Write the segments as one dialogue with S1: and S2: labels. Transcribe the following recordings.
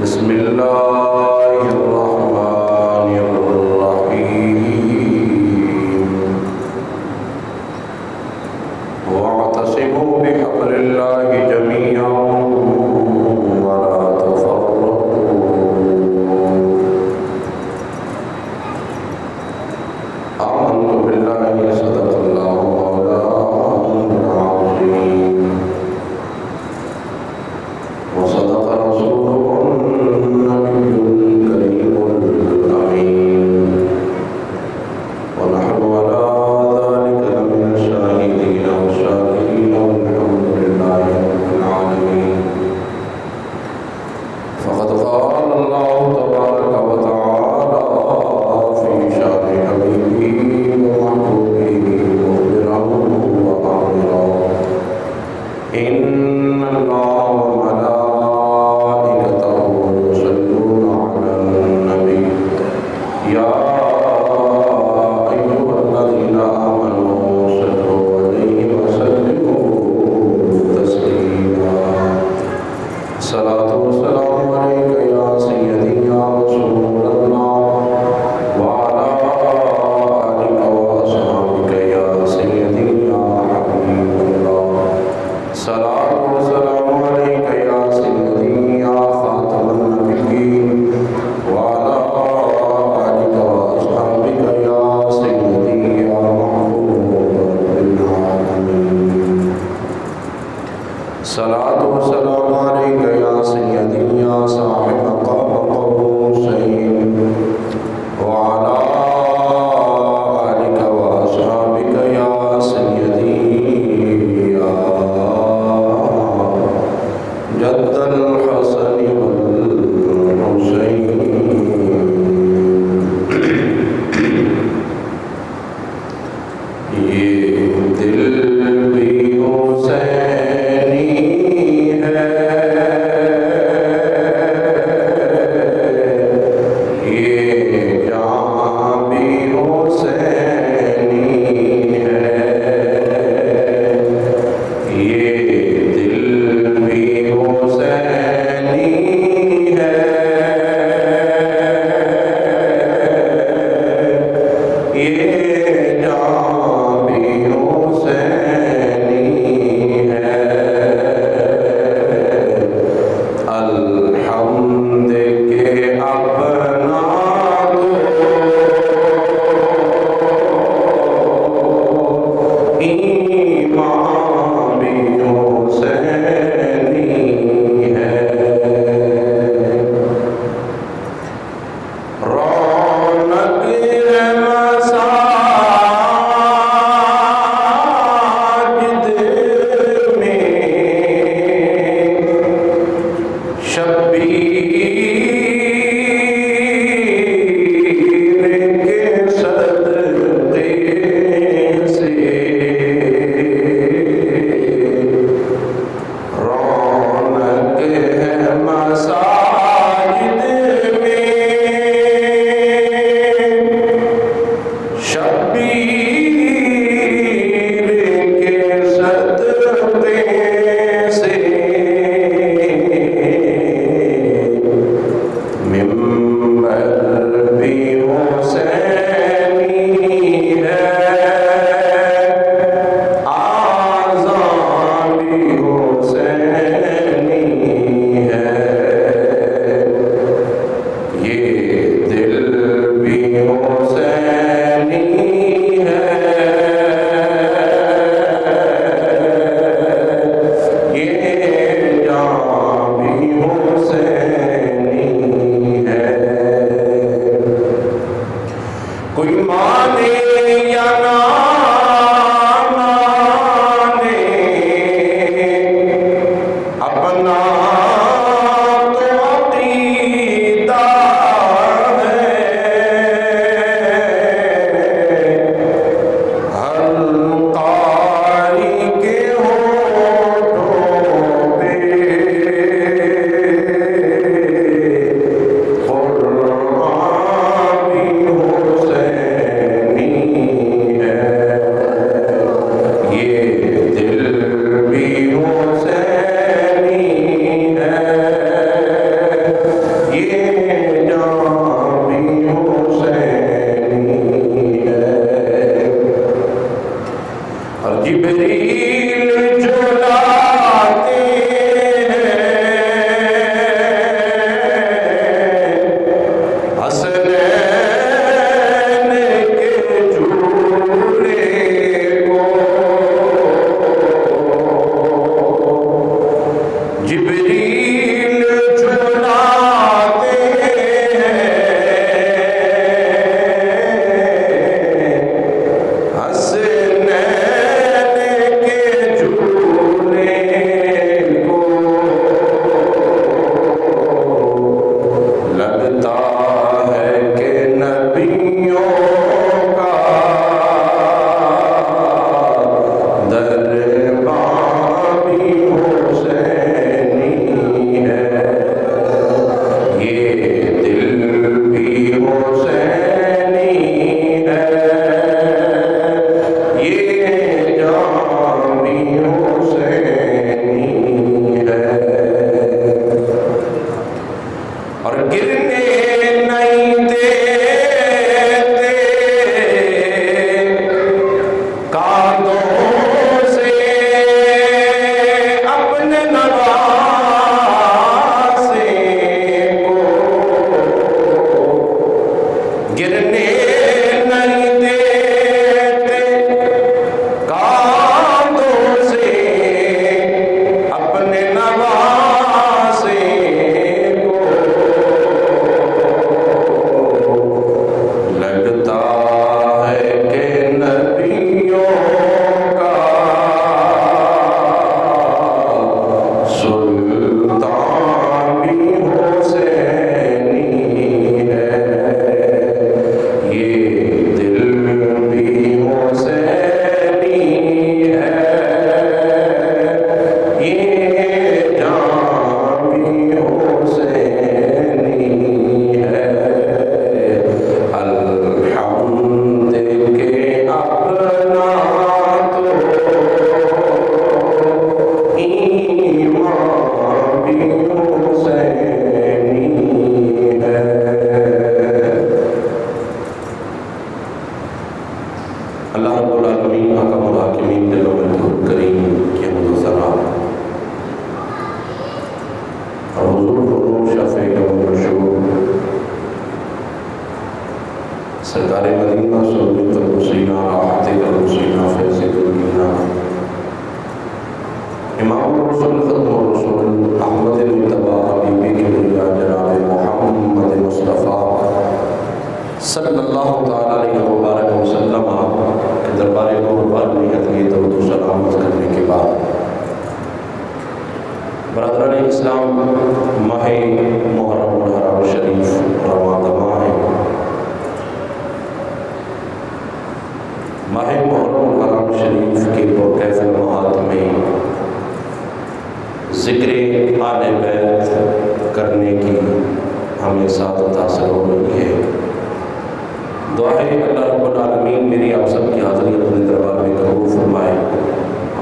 S1: بسم اللہ الرحمن الرحیم واعتصموا بحبل اللہ جميعا ولا تفرقوا آمنت باللہ صدق اللہ مولانا العظیم وصدق رسوله النبي الكريم الأمين ونحن على ذلك لمن الشاهدين والشاكرين والحمد لله رب العالمين فقد قال الله تبارك وتعالى في شأن حبيبه ومحبوبه مخبرا وأمرا إن الله وملائكته يصلون على النبي يا أيها الذين آمنوا صلوا عليه وسلموا تسليما الصلاة والسلام عليك يا سيدي يا رسول الله وعلى آلك وأصحابك يا سيدي يا حبيب الله الصلاة والسلام عليك يا سيدي يا خاتم النبيين وعلى آلك وأصحابك يا سيدي يا محبوب رب العالمين الصلاة والسلام عليك يا سيدي يا صاحب قاب قوسين وعلى آلك وأصحابك يا سيدي يا جد الحسن والحسين یہ دل بھی حسینی ہے یہ جان بھی حسینی ہے یہ دل بھی حسینی ہے یہ جان بھی حسینی ہے الحمد کے اپنا دو ایمان بھی حسینی ہے رونق مساجد میں شبیر کے صدقے سے رونق ہے مساجد میں شبیر کے صدقے سے ممبر بھی حسینی ہے آذان بھی حسینی ہے یہ دل بھی حسینی ہے یہ جان بھی حسینی ہے کوئی مانے یا نہ مانے اپنا تو عقیدہ ہے ہر قاری کے ہونٹوں پہ قرآن بھی حسینی ہے یہ دل بھی حسینی جبریل جھلاتے سرکار مدینہ سنت الحسینہ راحت الحسینہ فیض المدینہ امام الرسول ختم الرسول احمد المجتبی حبیب کبریا جناب محمد مصطفیٰ صلی اللہ تعالیٰ علیہ وبارک وسلم کے دربار نور پر نیت کی درود و سلام کرنے کے بعد برادران اسلام ماہ محرم الحرام شریف رواں دماں ہے۔ ماہ محرم الحرام شریف کے موقف المعاد میں ذکر آل بیت کرنے کی ہمیں سعادت حاصل ہو رہی ہے۔ دعا ہے اللہ رب العالمین میری آپ سب کی حاضری اپنے دربار میں قبول فرمائے،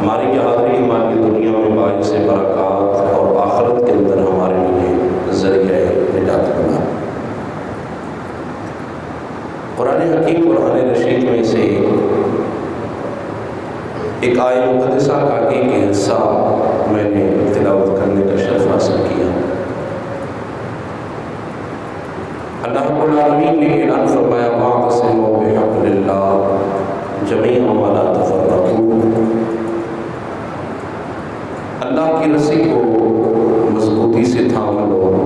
S1: ہماری یہ حاضری ہماری دنیا میں باعث برکات اور آخرت کے اندر ہمارے لیے ذریعہ نجات بنائے۔ قرآن حکیم قرآن رشید میں سے ایک آیت مقدسہ کا ایک حصہ میں نے تلاوت کرنے کا شرف حاصل کیا۔ اللہ رب العالمین نے اعلان فرمایا واعتصموا بحبل اللہ جمیعا ولا تفرقوا، اللہ کی رسی کو مضبوطی سے تھام لو،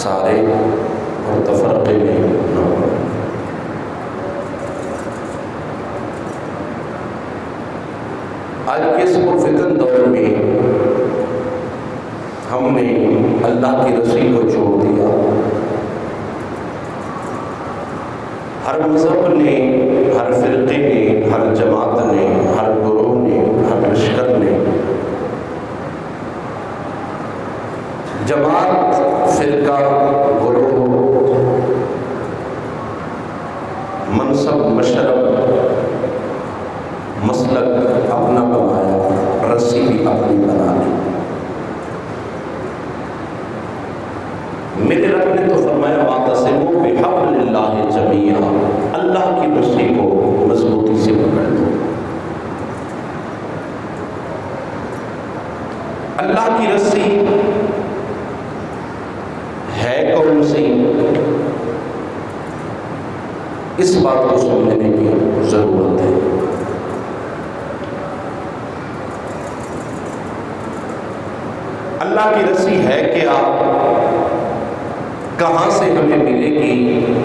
S1: سارے اور تفرقے میں نہ پڑو۔ آج کے اس پرفتن دور میں ہم نے اللہ کی رسی کو چھوڑ دیا۔ ہر مذہب نے، ہر فرقے نے، ہر جماعت نے، ہر گروہ نے، ہر لشکر نے، جماعت، فرقہ، گروہ، منصب، مشرب، مسلک اپنا بنایا، رسی بھی اپنی بنا لی۔ میرے رب نے تو فرمایا واعتصموا بحبل اللہ جمیعا، اللہ کی رسی کو مضبوطی سے پکڑ لو۔ اللہ کی رسی ہے کون سی، اس بات کو سمجھنے کی ضرورت ہے۔ اللہ کی رسی ہے کیا، کہاں سے ہمیں ملے گی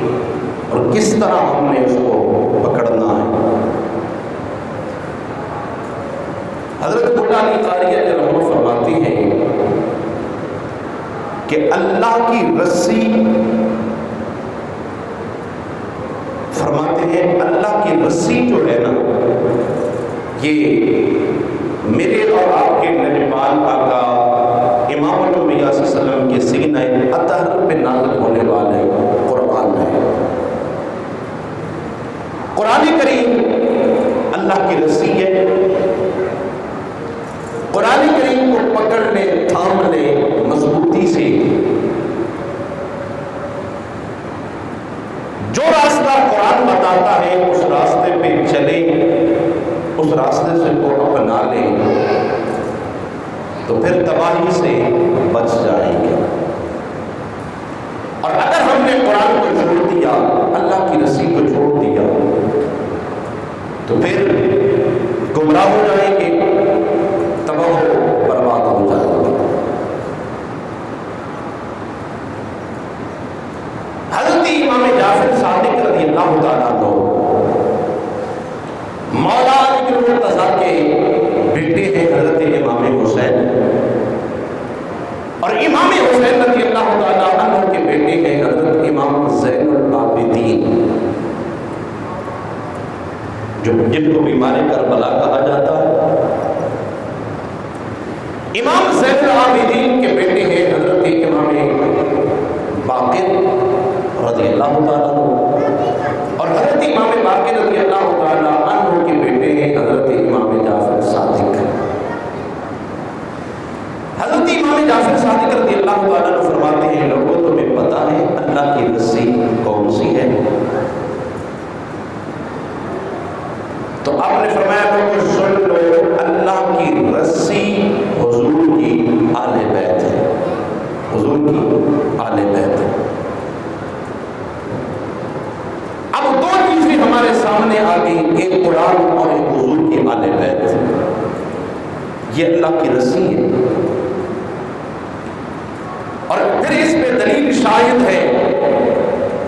S1: اور کس طرح ہم نے اس کو پکڑنا ہے۔ حضرت مولا علی قاری رحمہ فرماتی ہیں کہ اللہ کی رسی، فرماتے ہیں اللہ کی رسی جو ہے نا، یہ میرے اور آپ کے نجمان آقا امام الانبیاء صلی اللہ علیہ وسلم کے سینہ اطہر پہ نازل ہونے والے قرآن ہے۔ قرآن کریم اللہ کی رسی ہے۔ قرآن کریم کو پکڑ لے، تھام لے مضبوطی سے، جو راستہ قرآن بتاتا ہے اس راستے پہ چلے، اس راستے سے کو اپنا لے تو پھر تباہی سے بچ جائیں گے۔ اور اگر ہم نے قرآن کو چھوڑ دیا، اللہ کی رسی کو چھوڑ دیا، تو پھر گمراہ ہو جائیں گے، تباہ و برباد ہو جائیں گے۔ حضرت امام جعفر صادق رضی اللہ تعالیٰ عنہ مولا علی المرتضیٰ کے بیٹے ہیں حضرت امام حسین، اور امام حسین رضی اللہ تعالیٰ عنہ کے بیٹے ہیں حضرت امام زین العابدین، جن کو بیمار کربلا کہا جاتا ہے۔ امام زین العابدین کے بیٹے ہیں حضرت امام باقر رضی اللہ تعالیٰ عنہ، اور حضرت امام باقر رضی اللہ تعالیٰ عنہ کے بیٹے ہیں حضرت امام جعفر صادق۔ حضرت امام جعفر صادق رضی اللہ تعالیٰ عنہ فرماتے ہیں، لوگوں تمہیں پتہ ہے اللہ کی رسی کون سی ہے؟ تو آپ نے فرمایا لوگوں سن لو، اللہ کی رسی حضور کی آل بیت ہے، حضور کی آل بیت ہے۔ اب دو چیزیں ہمارے سامنے آ گئی، ایک قرآن اور ایک حضور کی آل بیت، یہ اللہ کی رسی ہے۔ اور پھر اس پہ دلیل شاہد ہے،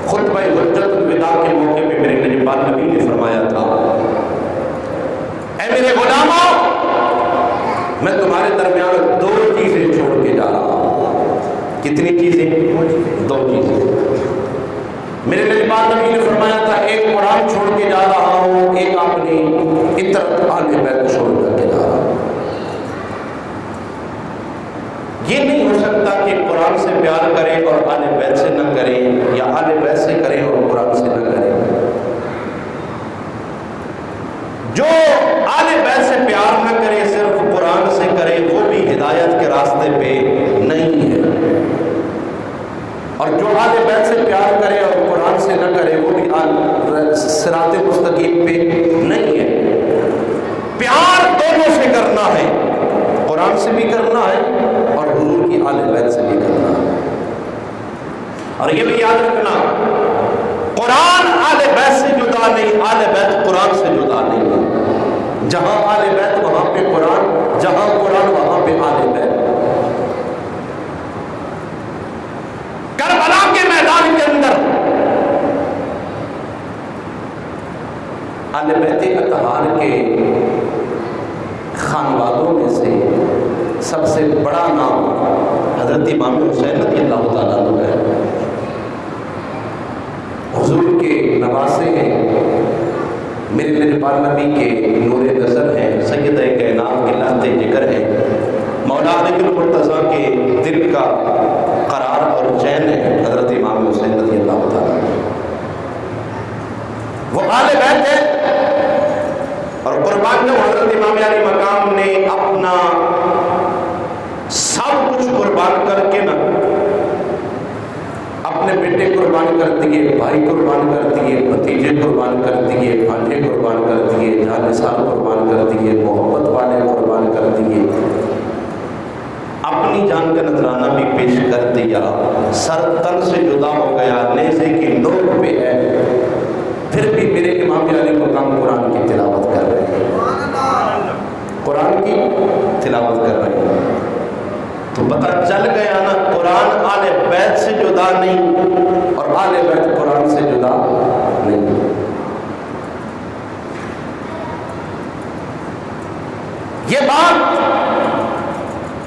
S1: خطبہ حجت الوداع کے موقع پہ میرے نجمان نبی نے فرمایا تھا، اے میرے غلاموں، میں تمہارے درمیان دو چیزیں چھوڑ کے جا رہا ہوں۔ کتنی چیزیں؟ دو چیزیں۔ میرے نجمان نبی نے فرمایا تھا، ایک قرآن چھوڑ کے جا رہا ہوں، ایک اپنی عطرت آل بیت چھوڑ کر کے جا رہا ہوں۔ یہ نہیں ہو سکتا کہ قرآن سے پیار کرے اور آل بیت سے نہ کرے، یا آل بیت سے کرے اور قرآن سے نہ کرے۔ جو آل بیت سے پیار نہ کرے، صرف قرآن سے کرے، وہ بھی ہدایت کے راستے پہ نہیں ہے، اور جو آل بیت سے پیار کرے اور قرآن سے نہ کرے، وہ بھی صراط مستقیم پہ نہیں ہے۔ پیار دونوں سے کرنا ہے، قرآن سے بھی کرنا ہے اور حضور کی آل بیت سے بھی کرنا ہے۔ اور یہ بھی یاد رکھنا، قرآن آل بیت سے جدا نہیں، آل بیت قرآن سے جدا نہیں۔ جہاں آل بیت وہاں پہ قرآن، جہاں قرآن وہاں پہ آل بیت۔ کربلا کے میدان کے اندر آل بیت اطہار کے خانوادوں میں سے سب سے بڑا نام حضرت امام حسین رضی اللہ تعالیٰ عنہ ہے۔ حضور کے نواسے ہیں، میرے نجمان نبی کے نور نظر ہیں، سیدہ کائنات کے لہتے جگر ہیں، مولا علی المرتضیٰ کے دل کا قرار اور چین ہے حضرت امام حسین رضی اللہ تعالیٰ عنہ۔ وہ آل بیت ہے، اور قربان جب حضرت امام علی مقام نے اپنا سب کچھ قربان کر کے نا، اپنے بیٹے قربان کر دیے، بھائی قربان کر دیے، بھتیجے قربان کر دیے، بھانجے قربان کر دیے، جان نثار قربان کر دیے، محبت والے قربان کر دیے، اپنی جان کا نذرانہ بھی پیش کر دیا، سر تن سے جدا ہو گیا، نیزے کی نوک پہ ہے، پھر بھی میرے امام علی مقام قرآن کی تلاوت کر رہے ہیں، قرآن کی تلاوت کر رہے ہیں۔ تو پتہ چل گیا نا، قرآن آل بیت سے جدا نہیں اور آل بیت قرآن سے جدا نہیں۔ یہ بات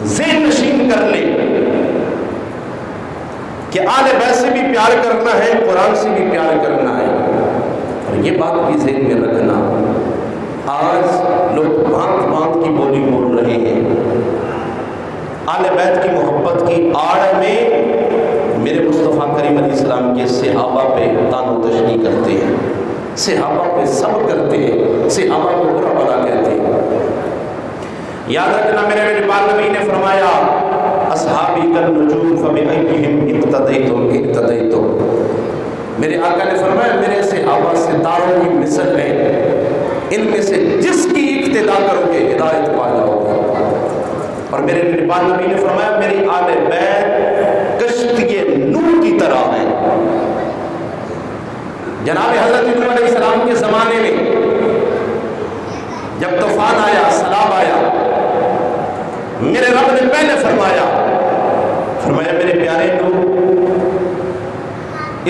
S1: ذہن نشین کر لے کہ آل بیت سے بھی پیار کرنا ہے، قرآن سے بھی پیار کرنا ہے، اور یہ بات بھی ذہن میں رکھنا۔ آج لوگ بھانت بھانت کی بولی بول رہے ہیں، آل بیت کی محبت کی آڑ میں میرے مصطفیٰ کریم علیہ السلام کے صحابہ پہ طعن و تشنیع کرتے ہیں، صحابہ پہ سب کرتے ہیں، صحابہ کو برا بھلا کہتے ہیں۔ یاد رکھنا، میرے پاک نبی نے فرمایا اصحابی کالنجوم فبأیہم اقتدیتم اقتدیتم۔ میرے آقا نے فرمایا میرے صحابہ ستاروں کی مثل ہے، ان میں سے جس کی اقتدا کرو گے ہدایت پا جاؤ گے۔ اور میرے پاک نبی نے فرمایا میری آل بیت کشتی نوح کی طرح ہے۔ جناب حضرت نوح علیہ السلام کے زمانے میں جب طوفان آیا، سیلاب آیا، میرے رب نے پہلے فرمایا میرے پیارے نوح،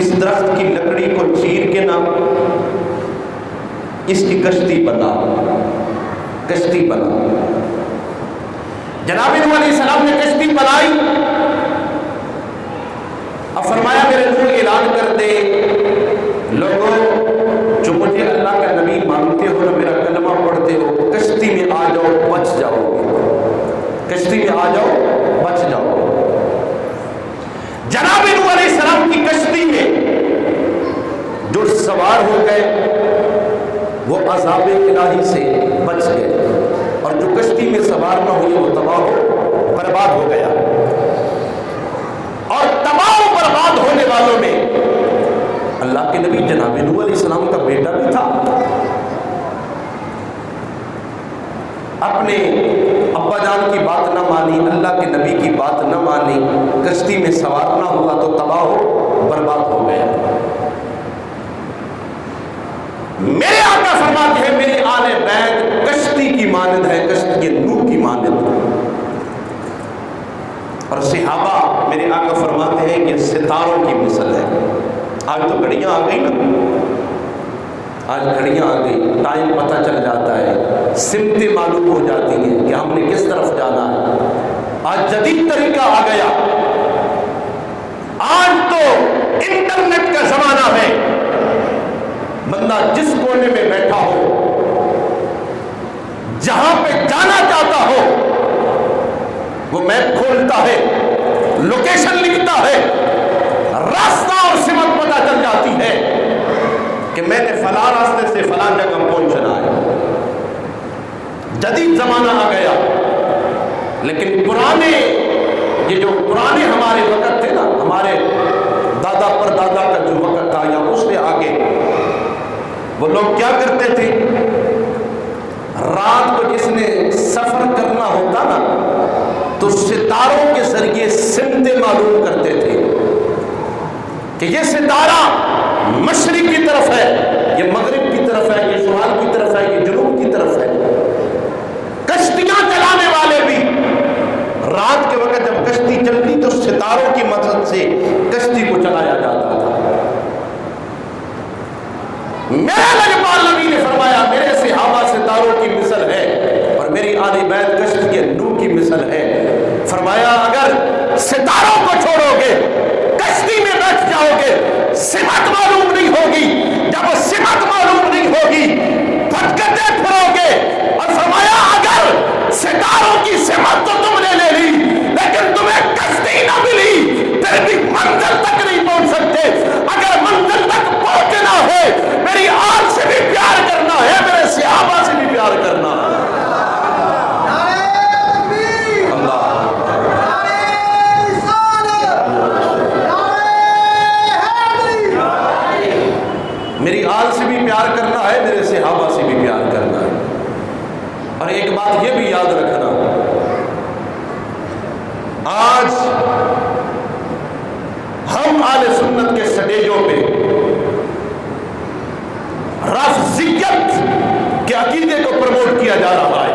S1: اس درخت کی لکڑی کو چیر کے نہ اس کی کشتی بنا، کشتی بنا۔ جناب نوح علیہ السلام نے کشتی بنائی، اب فرمایا میرے نوح اعلان کر دے لوگوں جو مجھے اللہ کا نبی مانتے ہو اور میرا کلمہ پڑھتے ہو، کشتی میں آ جاؤ بچ جاؤ گے، کشتی میں آ جاؤ بچ جاؤ۔ جناب نوح علیہ السلام کی کشتی میں جو سوار ہو گئے وہ عذاب الہی سے بچ گئے، اور جو کشتی میں سوار نہ ہوئے وہ تباہ و برباد ہو گیا۔ اور تباہ و برباد ہونے والوں میں اللہ کے نبی جناب نوح علیہ السلام کا بیٹا بھی تھا۔ اپنے ابا جان کی بات نہ مانی، اللہ کے نبی کی بات نہ مانی، کشتی میں سوار نہ ہوا تو تباہ و برباد ہو گیا۔ میرے آقا فرماتے ہیں میری آل بیت کشتی کی مانند ہے، کشتی نوح کی مانند۔ اور صحابہ میرے آقا فرماتے ہیں کہ ستاروں کی مثل ہے۔ آج تو گھڑیاں آ گئی نا، آج گھڑیاں آ گئی، ٹائم پتہ چل جاتا ہے، سمتیں معلوم ہو جاتی ہیں کہ ہم نے کس طرف جانا ہے۔ آج جدید طریقہ آ گیا، آج تو انٹرنیٹ کا زمانہ ہے، بندہ جس کونے میں بیٹھا ہو، جہاں پہ جانا چاہتا ہو، وہ میپ کھولتا ہے، لوکیشن لکھتا ہے، راستہ اور سمت پتہ چل جاتی ہے کہ میں نے فلاں راستے سے فلاں جگہ پہنچنا ہے۔ جدید زمانہ آ گیا، لیکن پرانے یہ جو پرانے ہمارے وقت تھے نا، ہمارے دادا پر دادا کا جو وقت تھا یا اس سے آگے، وہ لوگ کیا کرتے تھے؟ رات کو جس نے سفر کرنا ہوتا نا تو ستاروں کے ذریعے سمتیں معلوم کرتے تھے کہ یہ ستارہ مشرق کی طرف ہے، یہ مغرب کی طرف ہے، یہ شمال کی طرف ہے، یہ جنوب کی طرف ہے۔ کشتیاں چلانے والے بھی رات کے وقت جب کشتی چلتی تو ستاروں کی مدد سے کشتی کو چلایا جاتا تھا۔ میرے لجپال نبی نے فرمایا میرے صحابہ ستاروں کی مثل ہے اور میری آل بیت کشتی نوح کی مثل ہے۔ فرمایا اگر ستاروں کو چھوڑو گے، کشتی میں بیٹھ جاؤ گے، سمت معلوم نہیں ہوگی، جب سمت معلوم نہیں ہوگی بھٹکتے پھرو گے۔ اور فرمایا اگر ستاروں کی سمت تو تم نے لے لی لیکن تمہیں کشتی نہ ملی، پھر بھی منزل تک نہیں پہنچ سکتے۔ اگر منزل تک پہنچنا ہے میری آل سے بھی پیار کرنا ہے، میرے صحابہ سے بھی پیار کرنا ہے۔ میری آل سے بھی پیار کرنا ہے، میرے صحابہ سے بھی پیار کرنا ہے۔ اور ایک بات یہ بھی یاد رکھنا، آج ہم اہل سنت کے سٹیجوں پہ رافضیت کے عقیدے کو پروموٹ کیا جا رہا ہے۔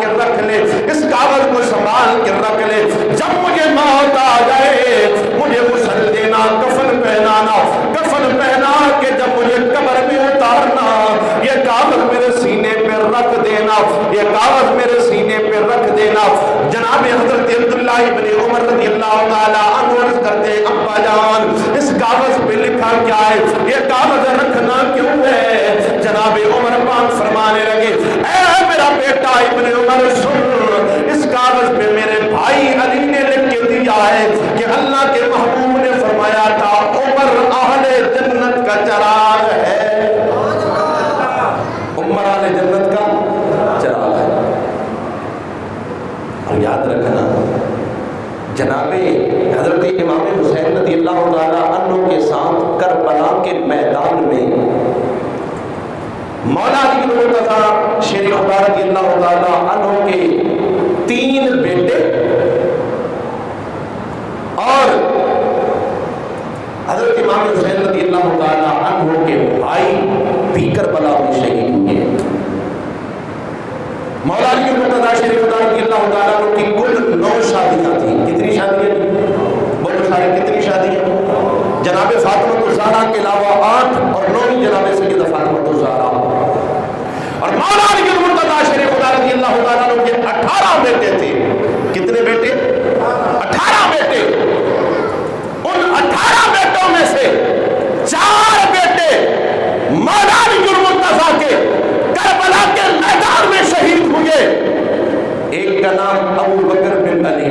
S1: کے رکھ لے، اس کاغذ کو سنبھال کے رکھ لے، جب مجھے موت آ جائے مجھے غسل دینا، کفن پہنانا، کفن پہنا کے جب مجھے قبر میں اتارنا، یہ کاغذ میرے سینے پہ رکھ دینا، یہ کاغذ میرے سینے پہ رکھ دینا۔ جناب حضرت عبداللہ ابن عمر رضی اللہ تعالیٰ عنہ عرض کرتے ہیں ابا جان اس کاغذ پہ لکھا کیا ہے، یہ کاغذ رکھنا کیوں ہے؟ جناب عمر پاک فرمانے لگے اے میرا بیٹا ابن عمر سن، اس کاغذ پہ میرے بھائی علی نے لکھ کے دیا ہے کہ اللہ کے محبوب نے فرمایا تھا عمر اہل جنت کا چراغ ہے، عمر اہل جنت کا چراغ ہے۔ اور یاد رکھنا جناب حضرت امام حسین رضی اللہ تعالیٰ عنہ کے ساتھ کربلا کے میدان میں مولا علی المرتضیٰ شیر خدا رضی اللہ تعالیٰ عنہ کے 3 بیٹے اور حضرت امام حسین رضی اللہ تعالیٰ عنہ کے بھائی بھی کربلا میں شہید ہوئے۔ مولا علی المرتضیٰ شیر خدا رضی اللہ تعالیٰ عنہ کی کل 9 شادیاں تھیں۔ کتنی شادیاں؟ بولو سارے کتنی شادیاں؟ جناب فاطمہ الزہرا کے علاوہ 8 اور 9 جناب سیدہ فاطمہ الزہرا۔ اور مولا علی المرتضیٰ شیر خدا رضی اللہ تعالیٰ عنہ کے 18 بیٹے تھے۔ کتنے بیٹے؟ 18 بیٹے۔ ان 18 بیٹوں میں سے 4 بیٹے مولا علی المرتضیٰ کے کربلا کے میدان میں شہید ہوئے۔ ایک کا نام ابو بکر بن علی،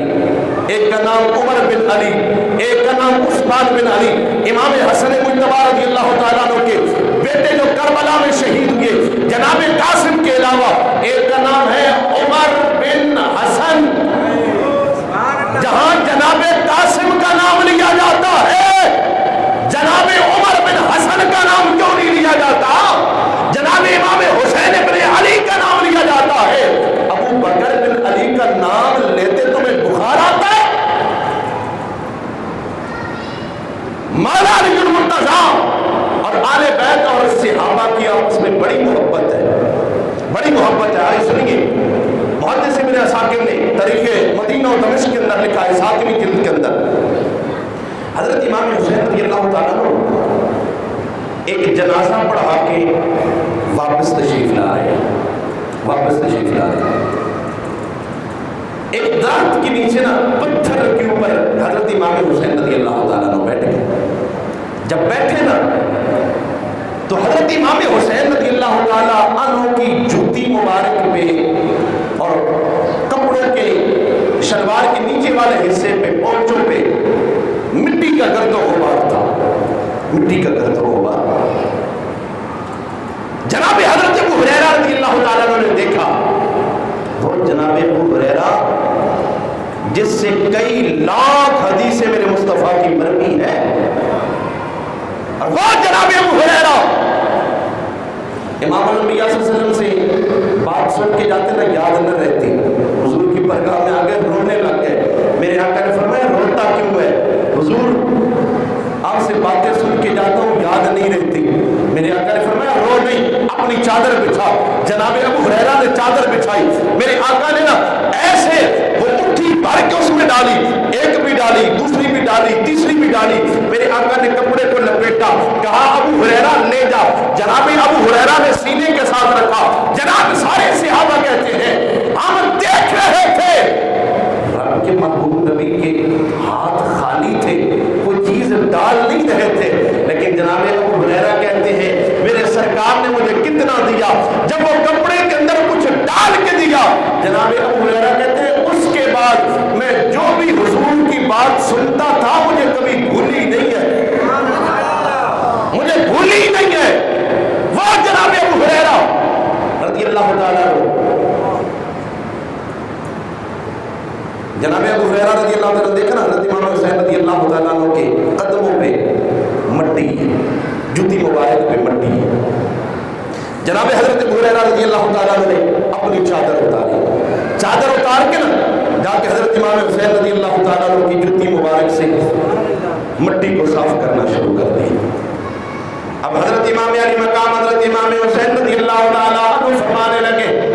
S1: ایک کا نام عمر بن علی، ایک کا نام عثمان بن علی۔ امام حسن مجتبی رضی اللہ تعالیٰ عنہ کے بیٹے جو کربلا میں شہید ہوئے جناب قاسم کے علاوہ ایک کا نام ہے عمر بن حسن۔ جہاں جناب قاسم کا نام لیا جاتا ہے جناب عمر بن حسن کا نام کیوں نہیں لیا جاتا؟ جناب امام حسین بن علی کا نام لیا جاتا ہے، ابو بکر بن علی کا نام لیتے تمہیں بخار آتا ہے؟ مولا علی المرتضیٰ اور آل بیت اور صحابہ کی آپس میں بڑی محبت ہے، بڑی محبت ہے۔ آئے سنیے محدث ابن عساکر نے تاریخ مدینہ و دمشق کے اندر لکھا ہے 7ویں جلد کے اندر حضرت امام حسین رضی اللہ تعالیٰ عنہ ایک جنازہ پڑھا کے واپس تشریف لا رہے ہیں، واپس تشریف لا رہے ہیں۔ ایک درخت کے نیچے نا پتھر کے اوپر حضرت امام حسین رضی اللہ تعالیٰ عنہ بیٹھ گئے۔ جب بیٹھے نا تو حضرت امام حسین رضی اللہ تعالیٰ عنہ کی جوتی مبارک پہ اور کپڑوں کے شلوار کے نیچے والے حصے پہ پونچوں پہ مٹی کا گرد و غبار تھا، مٹی کا گرد و غبار۔ جناب حضرت ابو ہریرہ رضی اللہ تعالیٰ عنہ نے دیکھا، وہ جناب ابو ہریرہ جس سے کئی لاکھ حدیثیں میرے مصطفیٰ کی مروی ہے، اور وہ جناب ابو ہریرہ امام الانبیاء صلی اللہ علیہ وسلم سے بات سن کے جاتے نا یاد نہ رہتی، حضور کی بارگاہ میں آگے رونے لگ گئے۔ میرے آقا نے فرمایا روتا کیوں ہے؟ حضور آپ سے باتیں سن کے جاتا ہوں یاد نہیں رہتی۔ میرے آقا نے فرمایا رو نہیں، اپنی چادر بچھا۔ جناب ابو ہریرہ نے چادر بچھائی، میرے آقا نے نا ایسے وہ مٹھی بھر کے اس میں ڈالی، ایک بھی ڈالی، دوسری بھی ڈالی، تیسری بھی ڈالی۔ میرے آقا نے کپڑے کو لپیٹا، کہا ابو ہریرہ لے جا۔ جناب ابو ہریرہ نے سینے کے ساتھ رکھا۔ جناب سارے صحابہ کہتے ہیں ہم دیکھ رہے تھے رب کے محبوب نبی کے ہاتھ خالی تھے، کوئی چیز ڈال نہیں رہے تھے، لیکن جناب ابو ہریرہ کہتے ہیں میرے سرکار نے مجھے کتنا دیا، جب وہ کپڑے کے اندر کچھ ڈال کے دیا، جناب ابو ہریرہ کہتے ہیں اس کے بعد میں جو بھی حضور کی بات سنتا تھا مجھے کبھی بھولی نہیں ہے، مجھے بھولی نہیں ہے۔ وہ جناب ابو ہریرہ رضی اللہ تعالیٰ عنہ، جناب ابو ہریرہ رضی اللہ تعالیٰ عنہ، دیکھنا حضرت امام حسین رضی اللہ تعالیٰ عنہ کے قدموں پہ مٹی ہے، جوتی مبارک پہ مٹی ہے۔ جناب حضرت ابو ہریرہ رضی اللہ تعالیٰ عنہ نے اپنی چادر اتاری، چادر اتار کے نا جا کے حضرت امام حسین رضی اللہ تعالیٰ عنہ کی جوتی مبارک سے مٹی کو صاف کرنا شروع کر دی۔ اب حضرت امام علی مقام حضرت امام حسین رضی اللہ تعالیٰ عنہ فرمانے لگے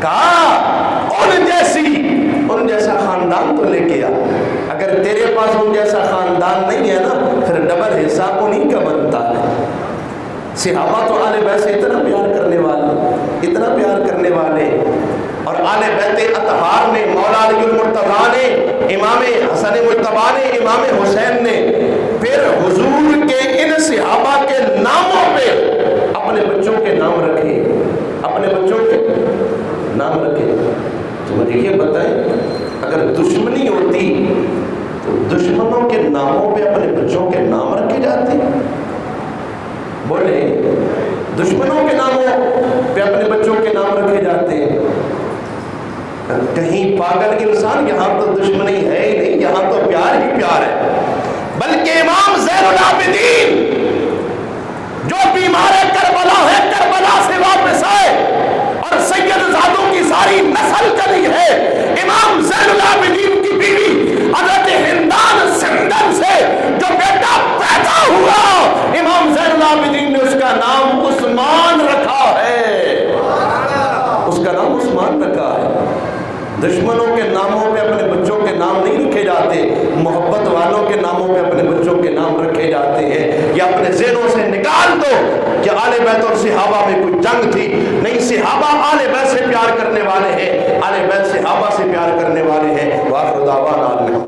S1: کہا ان جیسا خاندان تو لے کے آ. اگر تیرے پاس ان جیسا خاندان نہیں ہے نا پھر ڈبل حصہ انہیں کا بنتا ہے. صحابہ تو آل بیت سے اتنا پیار کرنے والے اور آل بیت اطہار نے، مولا علی المرتضیٰ نے، امام حسن مجتبیٰ نے، امام حسین نے پھر حضور کے ان صحابہ کے ناموں پہ اپنے بچوں کے نام رکھے. تو مجھے یہ بتائیں اگر دشمنی ہوتی تو دشمنوں کے ناموں پہ اپنے بچوں کے نام رکھے جاتے؟ بولے دشمنوں کے ناموں پہ اپنے بچوں کے نام رکھے جاتے ہیں؟ کہیں پاگل انسان، یہاں تو دشمنی ہے ہی نہیں، یہاں تو پیار ہی پیار ہے. بلکہ امام زین العابدین جو بیمار کربلا ہے، کربلا سے واپس آئے اور سید زادوں کی ساری نسل چلی ہے. امام زین العابدین کی بیوی حضرت ہندان سندن سے جو بیٹا پیدا ہوا، امام زین العابدین نے اس کا نام عثمان رکھا ہے. اس کا نام عثمان رکھا ہے. دشمنوں کے ناموں پہ اپنے بچوں کے نام نہیں رکھے جاتے، محبت والوں کے ناموں پہ اپنے بچوں کے نام رکھے جاتے ہیں. یہ اپنے ذہنوں سے نکال دو کہ آل بیت اور صحابہ میں کوئی جنگ تھی. نہیں، صحابہ آل بیت سے پیار کرنے والے ہیں، آل بیت صحابہ سے پیار کرنے والے ہیں. وآخر دعوانا